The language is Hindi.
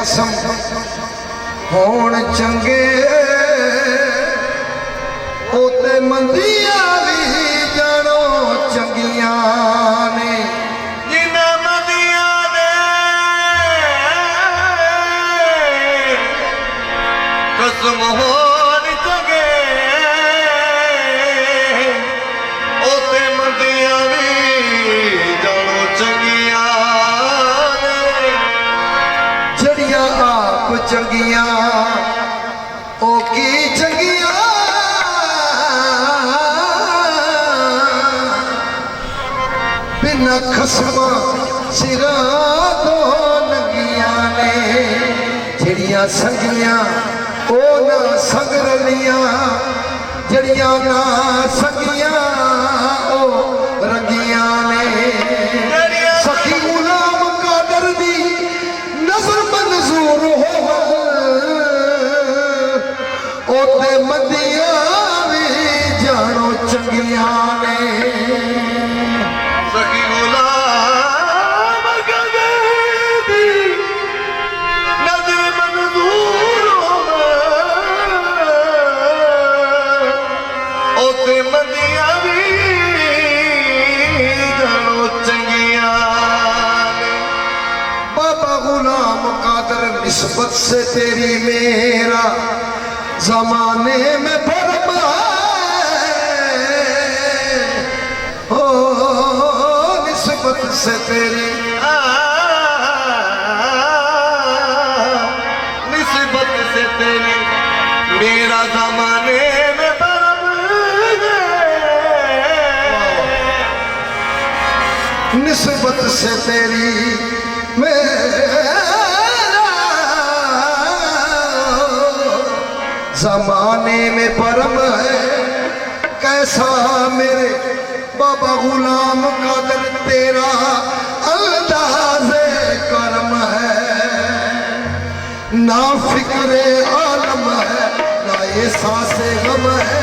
खसम होण चंगे ओते मंदियां भी जानो चंगियां ने जिन्ना मंदियां ने कसम होण चंगे ओते मंदियां भी जानो चंगियां जड़ियां आप चंगियां ओ की चंगियां बिना खसमा सिरा तो नंगियां ने जड़ियां संगियां ओ ना संग रलियां जड़ियां ना संगियां ओ रंगियां ने सखी गुलाम कादर दी नजर मंजूर हो ओते मंदियां भी जानो चंगियां ने सखी गुलाम कादर दी नजर मंजूर ओते मंदियां भी जानो चंगियां बाबा गुलाम कादर निस्बत से तेरी मेरा जमाने में भरम है ओ निस्बत से तेरी निस्बत से तेरी मेरा जमाने में भरम है निस्बत से तेरी मेरा जमाने में परम है कैसा मेरे बाबा गुलाम कादर तेरा अंदाज़े करम है ना फिक्रे आलम है ना ये सांसे गम है